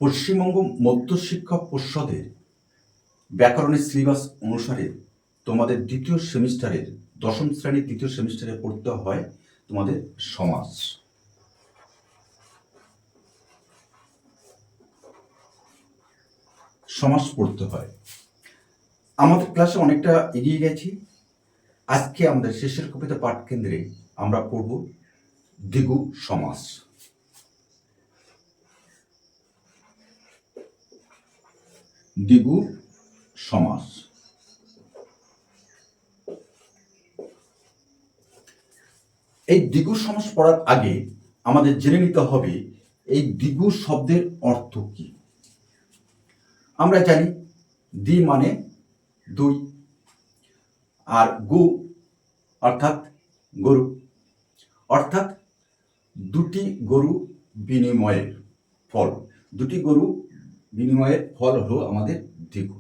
পশ্চিমবঙ্গ মধ্যশিক্ষা পর্ষদের ব্যাকরণের সিলেবাস অনুসারে তোমাদের দ্বিতীয় সেমিস্টারের দশম শ্রেণীর দ্বিতীয় সেমিস্টারে পড়তে হয় তোমাদের সমাস। সমাস পড়তে হয়। আমাদের ক্লাসে অনেকটা এগিয়ে গেছি। আজকে আমাদের শেষের কবিতা পাঠ কেন্দ্রে আমরা পড়ব দ্বিগু সমাস। দ্বিগু সমাস। এই দ্বিগু সমাস পড়ার আগে আমাদের জেনে নিতে হবে এই দ্বিগু শব্দের অর্থ কি। আমরা জানি দ্বি মানে দুই, আর গু অর্থাৎ গরু, অর্থাৎ দুটি গরু বিনিময়ের ফল। দুটি গরু বিনিময়ের ফল হলো আমাদের দ্বিগু,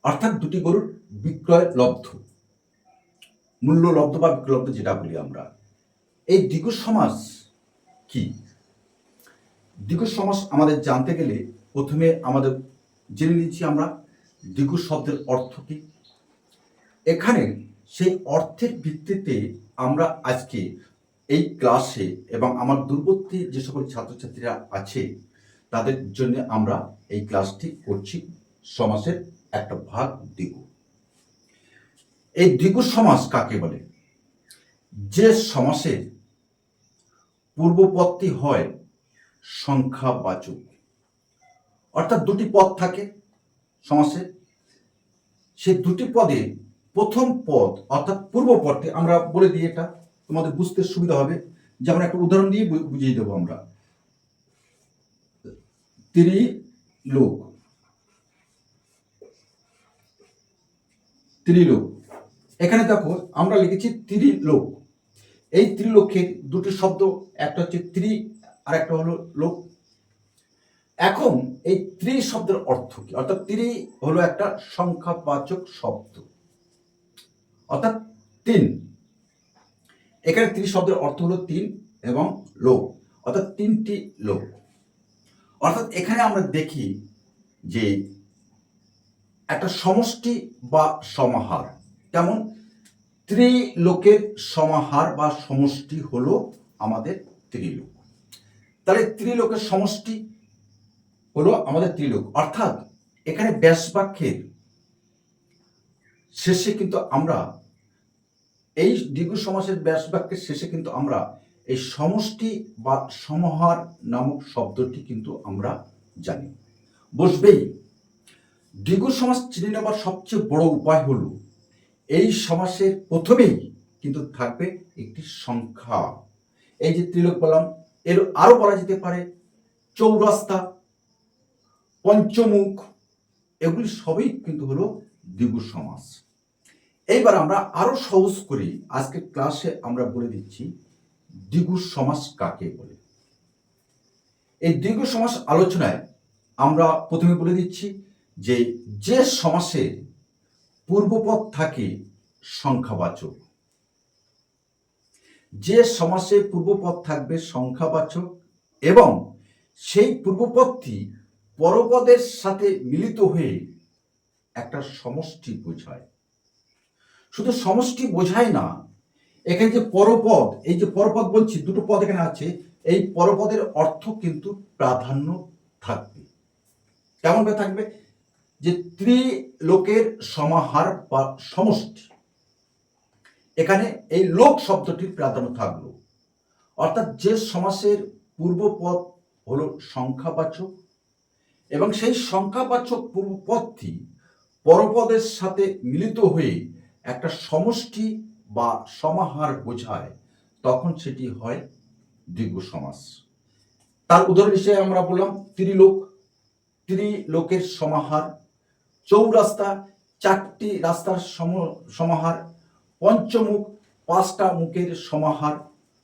অর্থাৎ দুটি গরুর বিক্রয় লব্ধ, মূল্য লব্ধ বা বিক্রয়লব্ধ যেটা বলি আমরা। এই দ্বিগু সমাস কি? দ্বিগু সমাস আমাদের জানতে গেলে প্রথমে আমাদের জেনে নিচ্ছি আমরা দ্বিগু শব্দের অর্থ কি। এখানে সেই অর্থের ভিত্তিতে আমরা আজকে এই ক্লাসে এবং আমার দূরবর্তী যে সকল ছাত্রছাত্রীরা আছে তাদের জন্য আমরা এই ক্লাসটি করছি। সমাসের একটা ভাগ দ্বিগু। এই দ্বিগু সমাস কাকে বলে? যে সমাসের পূর্বপদটি হয় সংখ্যাবাচক, অর্থাৎ দুটি পদ থাকে সমাসে। সেই দুটি পদে প্রথম পদ অর্থাৎ পূর্ব পদটি আমরা বলে দিই, এটা তোমাদের বুঝতে সুবিধা হবে। যেমন একটা উদাহরণ দিয়ে বুঝিয়ে দেবো আমরা। ত্রিলোক, ত্রিলোক, এখানে দেখো আমরা লিখেছি ত্রিলোক। এই ত্রিলোকের দুটি শব্দ, একটা হচ্ছে ত্রি আর একটা হলো লোক। এখন এই ত্রি শব্দের অর্থ কি? অর্থাৎ ত্রি হলো একটা সংখ্যাবাচক শব্দ, অর্থাৎ তিন। এখানে ত্রি শব্দের অর্থ হলো তিন এবং লোক, অর্থাৎ তিনটি লোক। অর্থাৎ এখানে আমরা দেখি যে একটা সমষ্টি বা সমাহার। যেমন ত্রিলোকের সমাহার বা সমষ্টি হলো আমাদের ত্রিলোক। তাহলে ত্রিলোকের সমষ্টি হলো আমাদের ত্রিলোক। অর্থাৎ এখানে ব্যাস বাক্যের শেষে কিন্তু আমরা এই দ্বিগু সমাসের ব্যাস বাক্যের শেষে কিন্তু আমরা এই সমষ্টি বা সমাহার নামক শব্দটি কিন্তু আমরা জানি, বসবেই। দ্বিগু সমাস চিনে নেবার সবচেয়ে বড় উপায় হলো এই সমাসের প্রথমেই কিন্তু থাকবে একটি সংখ্যা। এই যে ত্রিলোক বললাম, এর আরো বলা যেতে পারে চৌরাস্তা, পঞ্চমুখ, এগুলি সবই কিন্তু হলো দ্বিগু সমাস। এইবার আমরা আরো সহজ করি, আজকের ক্লাসে আমরা বলে দিচ্ছি দ্বিগু সমাস কাকে বলে। এই দ্বিগু সমাস আলোচনায় আমরা প্রথমে বলে দিচ্ছি যে যে সমাসের পূর্বপদ থাকে সংখ্যাবাচক, যে সমাসে পূর্বপদ থাকবে সংখ্যাবাচক এবং সেই পূর্বপদটি পরপদের সাথে মিলিত হয়ে একটা সমষ্টি বোঝায়। শুধু সমষ্টি বোঝায় না, এখানে যে পরপদ, এই যে পরপদ বলছি, দুটো পদ এখানে আছে, এই পরপদের অর্থ কিন্তু প্রাধান্য থাকবে। কেমন ভাবে থাকবে? যে ত্রিলোকের সমাহার বা সমষ্টি, এখানে এই লোক শব্দটির প্রাধান্য থাকলো। অর্থাৎ যে সমাসের পূর্বপদ হলো সংখ্যাবাচক এবং সেই সংখ্যাবাচক পূর্বপদটি পরপদের সাথে মিলিত হয়ে একটা সমষ্টি বা সমাহার বোঝায়, তখন সেটি হয় দ্বিগু সমাস। তার উদাহরণ হিসেবে আমরা বললাম ত্রিলোক, ত্রিলোকের সমাহার। চৌরাস্তা, চারটি রাস্তার সমাহার। পঞ্চমুখ, পাঁচটা মুখের সমাহার।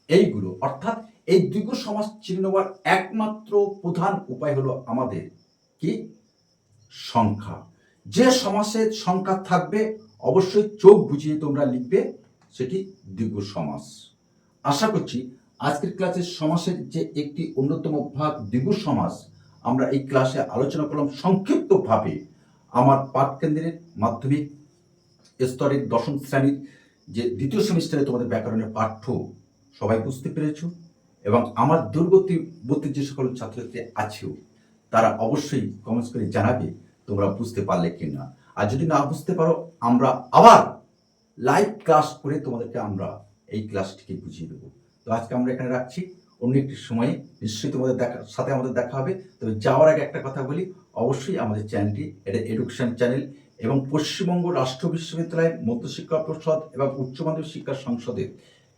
এইগুলো অর্থাৎ এই দ্বিগু সমাস চিহ্ন নেওয়ার একমাত্র প্রধান উপায় হলো আমাদের কি? সংখ্যা। যে সমাসের সংখ্যা থাকবে অবশ্যই চোখ বুঝিয়ে তোমরা লিখবে, সেটি দ্বিগু সমাস। আশা করছি আজকের ক্লাসের সমাসের যে একটি অন্যতম ভাগ দ্বিগু সমাস আমরা এই ক্লাসে আলোচনা করলাম সংক্ষিপ্তভাবে আমার পাঠকেন্দ্রের মাধ্যমিক স্তরের দশম শ্রেণীর যে দ্বিতীয় সেমিস্টারে তোমাদের ব্যাকরণের পাঠ্য সবাই বুঝতে পেরেছো, এবং আমার দূরবর্তী যে সকল ছাত্রছাত্রী আছেও তারা অবশ্যই কমেন্টস করে জানাবে তোমরা বুঝতে পারলে কিনা। আর যদি না বুঝতে পারো আমরা আবার লাইভ ক্লাস করে তোমাদেরকে আমরা এই ক্লাসটিকে বুঝিয়ে দেবো। তো আজকে আমরা এখানে রাখছি, অন্য একটি সময়ে নিশ্চয়ই তোমাদের সাথে আমাদের দেখা হবে। তবে যাওয়ার আগে একটা কথা বলি, অবশ্যই আমাদের চ্যানেলটি এটা এডুকেশন চ্যানেল এবং পশ্চিমবঙ্গ রাষ্ট্র বিশ্ববিদ্যালয়ের মধ্যশিক্ষা পর্ষদ এবং উচ্চ মাধ্যমিক শিক্ষা সংসদের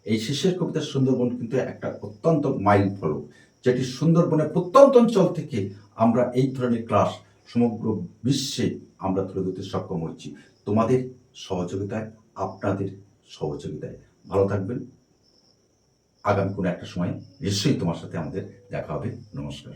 এই শেষের কবিতা সুন্দরবন কিন্তু একটা অত্যন্ত মাইল ফলক, যেটি সুন্দরবনের প্রত্যন্ত অঞ্চল থেকে আমরা এই ধরনের ক্লাস সমগ্র বিশ্বে আমরা তুলে ধরতে সক্ষম হচ্ছি তোমাদের সহযোগিতায়, আপনাদের সহযোগিতায়। ভালো থাকবেন। আগামী কোনো একটা সময় নিশ্চয়ই তোমার সাথে আমাদের দেখা হবে। নমস্কার।